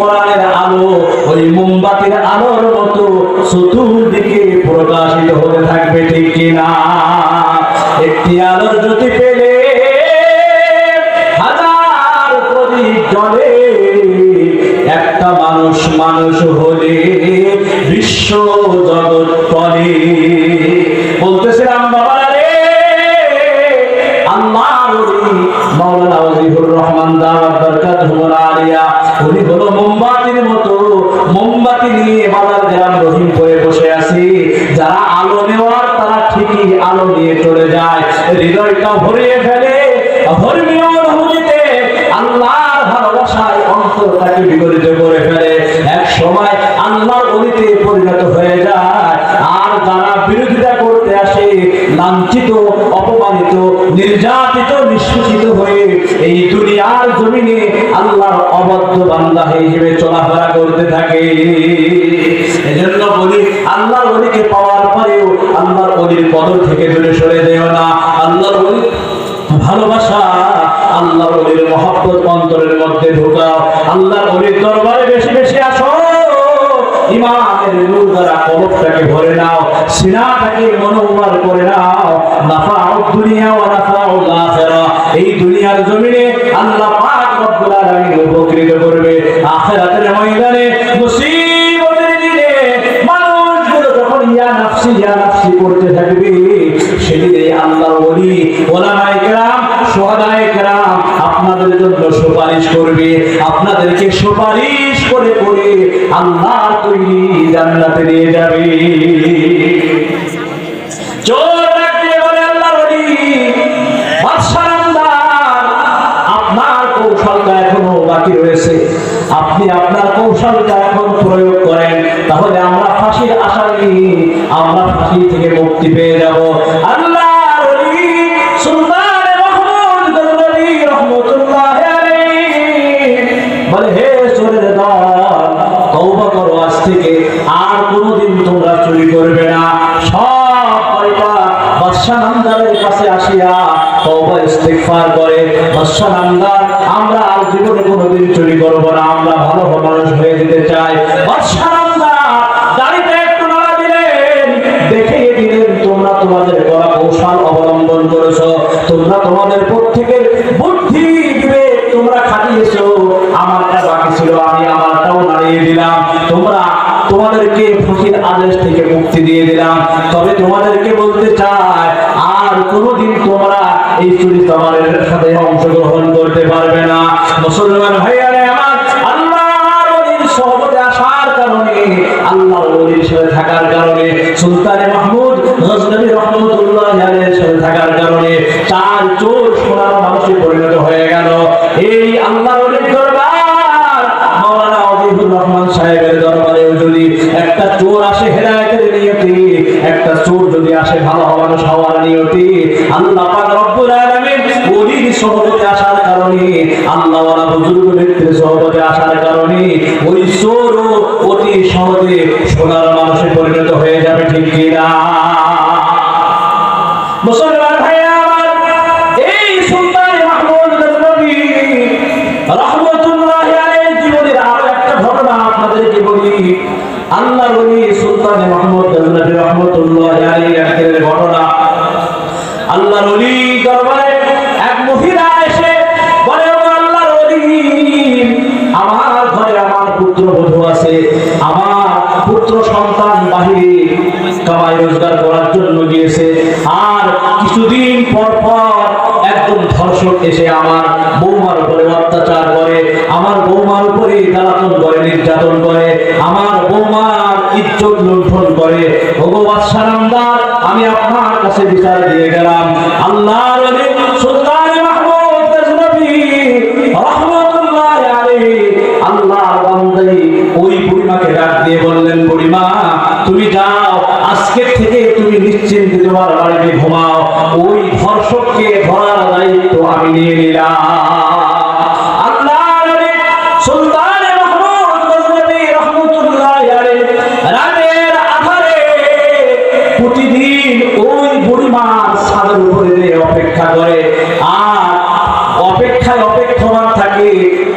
কোরআনের আলো ওই মোমবাতির আলোর মতো চতুর্দিকে প্রকাশিত হতে থাকবে, ঠিক কিনা? একটি আলোর জ্যোতি পেলে হাজার প্রদীপ জ্বলে, একটা মানুষ মানুষ হলে বিশ্ব জগৎ চলে। বলতেছিলাম বাবারা রে, আল্লাহর ওলি মাওলানা ওয়াজিহুর রহমান দাওয়াত বরকাতুহু আলিয়া, উনি হলো মোমবাতির মতো। মোমবাতি নিয়ে বাজার গ্রাম রহিমপুরে বসে আছি। যারা আলো নেওয়ার তারা ঠিকই আলো নিয়ে চলে যায়, হৃদয়টা ভরিয়ে ফেলে ধর্মীয় অনুভূতিতে, আল্লাহর ভালোবাসায় অন্তরটাকে বিগলিত করে ফেলে। এক সময় আল্লাহর ওলিতে পরিণত হয়ে যায়। আর যারা বিরোধিতা করতে আসে, লাঞ্ছিত, অপমানিত, নির্যাতিত, নিষ্পেষিত হয়ে এই দুনিয়ার জমিনে আল্লাহর অবাধ্য বান্দা হিসেবে চলাফেরা করতে থাকে। এজন্য বলি, আল্লাহর ওলিকে পাওয়ার পরেও আল্লাহর ওলির কদর থেকে দূরে সরে যেও না। আল্লাহর ওলির ভালোবাসা, আল্লাহর ওলির মহব্বত অন্তরের মধ্যে ঢোকাও। আল্লাহর ওলির দরবারে বেশি বেশি আসো। ইমানের নূর দ্বারা কলবটাকে ভরে নাও, সিনাটাকে মনোমর করে নাও। নাফাউদ দুনিয়া ওয়া নাফাউল আখিরা, এই দুনিয়ার জমিনে আল্লাহ পাক রব্বুল আলামিন উপকৃত করবে। আখিরাতের ময়দানে মুসিবতের দিনে মানুষগুলো যখন ইয়া নাফসি করতে থাকবে, সেদিনে আল্লাহর ওলি, ওলামায়ে কেরাম, শুহাদায়ে কেরাম আপনাদের জন্য সুপারিশ করবে। আপনাদেরকে সুপারিশ করে করে আল্লাহর তৈরি জান্নাতে নিয়ে যাবে। জোর দিয়ে বলে আল্লাহর ওলি, বাদশাহ নামদার, আপনার কৌশলটা এখনো বাকি রয়েছে। আপনি আপনার কৌশলটা এখন প্রয়োগ করেন, তাহলে আমরা ফাঁসির আসামি, আমরা ফাঁসি থেকে মুক্তি পেয়ে যাব। আল্লাহর ওলি সুলতান মাহমুদ গজনবী রহমাতুল্লাহ আলাইহি বলে, হে চোরের দল, তওবা করো, আজ থেকে আর কোনোদিন তোমরা চুরি করবে না। সব কয়টা বাদশাহ নামদারের কাছে আসিয়া তওবা ইস্তিগফার করে, বাদশাহ নামদার, আমরা আর জীবনে কোনোদিন চুরি করব না, আমরা ভালো মানুষ হয়ে যেতে চাই। বাদশাহ নামদার দাড়িতে একটু নাড়া দিলেন, দেখিয়ে দিলেন, তোমরা তোমাদের করা কৌশল অবলম্বন করেছো, তোমরা তোমাদের প্রত্যেকের বুদ্ধি বিবেক তোমরা খাটিয়েছো। আমারটা বাকি ছিল, আমি আমারটাও নাড়িয়ে দিলাম। তোমরা তোমাদেরকে ফাঁসির আদেশ থেকে মুক্তি দিয়ে দিলাম। তবে তোমাদেরকে বলতে চাই, আর কোনোদিন তোমরা এই চুরি চামারের সাথে অংশগ্রহণ করতে পারবে না। মুসলমান ভাইয়ারে আমার, আল্লাহর ওলির সহবতে আসার কারণে, আল্লাহর ওলির সাথে থাকার কারণে, সুলতান মাহমুদ গজনবী রহমাতুল্লাহ আলাইহির সাথে থাকার কারণে চার চোর সোনার মানুষে পরিণত হয়ে গেল। এই আল্লাহর ওলির দরবার, মাওলানা ওয়াজিহুর রহমান সাহেবের দরবারেও যদি একটা চোর আসে হেদায়েতের নিয়তে, একটা চোর যদি আসে ভালো মানুষ হওয়ার নিয়তে, আল্লাহ পাক রব্বুল আলামিন ওলির সহবতে আসার কারণে, আল্লাহ ওয়ালা বুজুর্গ ব্যক্তির সহবতে আসার কারণে ওই চোরও অতি সহজে সোনার মানুষে পরিণত হয়ে যাবে, ঠিক কিনা? মুসলমান ভাইয়া আমার, এই সুলতান মাহমুদ গজনবী রহমাতুল্লাহ আলাইহির জীবনের আরো একটা ঘটনা আপনাদেরকে বলি। আল্লাহর ওলি সুলতান মাহমুদ গজনবী রহমাতুল্লাহ আলাইহির ঘটনা। আল্লাহর ওলি দরবারে এক মহিলা এসে বলে, আল্লাহর ওলি, আমার ঘরে আমার পুত্রবধূ আছে, আমার পুত্র সন্তান বাহিরে কামাই রোজগার করার জন্য গিয়েছে, আর কিছুদিন পর পর একজন ধর্ষক এসে আমার বৌমার উপরে অত্যাচার করে, আমার বৌমার উপরে জ্বালাতন করে, নির্যাতন করে, আমার বৌমার ইজ্জত লুণ্ঠন করে। ওগো বাদশাহ নামদার, আমি আপনার কাছে বিচার দিয়ে গেলাম। আল্লাহর ওলি সুলতান মাহমুদ গজনবী রহমাতুল্লাহ আলাইহি আল্লাহর বান্দাই ওই বুড়িমাকে ডাক দিয়ে বললেন, বুড়িমা, তুমি যাও, আজকে থেকে তুমি নিশ্চিন্তে তোমার বাড়িতে ঘুমাও, ওই ধর্ষককে ধরার দায়িত্ব আমি নিয়ে নিলাম। আল্লাহর ওলি সুলতান মাহমুদ গজনবী রহমাতুল্লাহ আলাইহি রাতের আধারে প্রতিদিন ওই বুড়িমার ছাদের উপরে অপেক্ষা করে, আর অপেক্ষায় অপেক্ষমান থাকে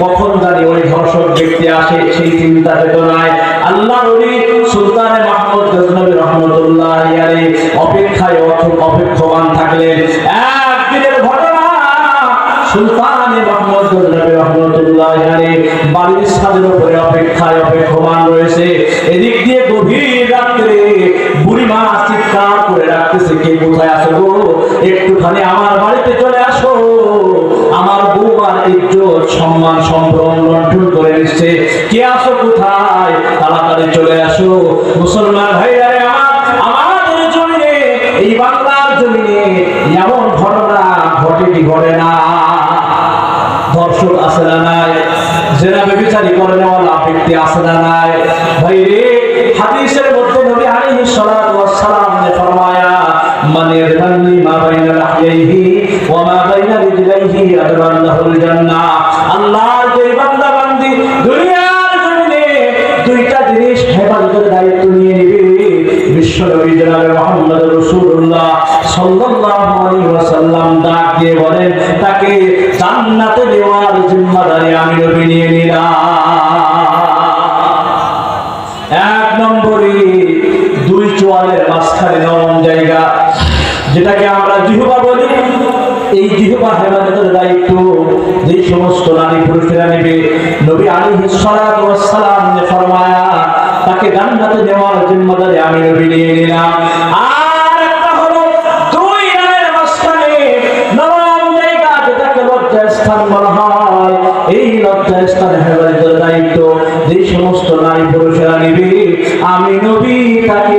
কখন জানি ওই ধর্ষক ব্যক্তি আসে সেই চিন্তা চেতনায় আল্লাহ নবী সুলতানে মাহমুদ গজনবী রহমতুল্লাহি আলাইহি অপেক্ষায় অপেক্ষমান থাকলেন। একদিনের ঘটনা, সুলতানে মাহমুদ গজনবী রহমতুল্লাহি আলাইহি বাড়ির ছাদের উপরে অপেক্ষমান রয়েছে। এদিক দিয়ে গভীর রাত্রে বুড়িমা চিৎকার করে ডাকতেছে, কে কোথায় আছো গো, একটুখানি আমার বাড়িতে চলে আসো, আমার বউমার ইজ্জত সম্মান সম্ভ্রম লুণ্ঠন করে দিচ্ছে, কে আসো কোথায়, তাড়াতাড়ি চলে আসো। মুসলমান ভাইরা আমাদের জমিনে, এই বাংলার জমিনে এমন ঘটনা ঘটে কি ঘটে না? ধর্ষক আছে না নাই? জেনা ব্যভিচারী করে নেওয়ালা ব্যক্তি আছে না নাই? ভাই রে, হাদিসের মধ্যে নবী আলাইহিস সালাতু ওয়াস সালাম ने फरमाया মান ইয়ারহানি মা বাইনা লাহইহি ওয়া মা বাইনা রিজলাইহি আদরান লাহুল জান্নাহ। আল্লাহর যে বান্দা বান্দি দুনিয়ার জমিনে দুইটা জিনিস হেফাজতের দায়িত্ব নিয়ে নেবে, বিশ্বনবী জনাবে মুহাম্মদ রাসূলুল্লাহ সাল্লাল্লাহু আলাইহি ওয়াসাল্লাম ডাক দিয়ে বলেন, তাকে জান্নাতে নেওয়ার জিম্মাদারি আমি নবী নিয়ে নিলাম। এক নম্বরে দুই চোয়ালের মাঝখানে নরম জায়গা, যেটাকে আমরা জিহ্বা বলি, এই জিহ্বা হেফাজতের দায়িত্ব যে সমস্ত নারী পুরুষেরা নেবে, নবী আলাইহিস সালাতু ওয়াস সালাম ने फरमाया তাকে জান্নাতে নেওয়ার জিম্মাদারি আমি নবী নিয়ে নিলাম। আর একটা হলো দুই নারীর মাঝখানে নরম জায়গা, যেটাকে লজ্জাস্থান বলা হয়, এই লজ্জাস্থান হেফাজতের দায়িত্ব যে সমস্ত নারী পুরুষেরা নেবে, আমি নবী তাকে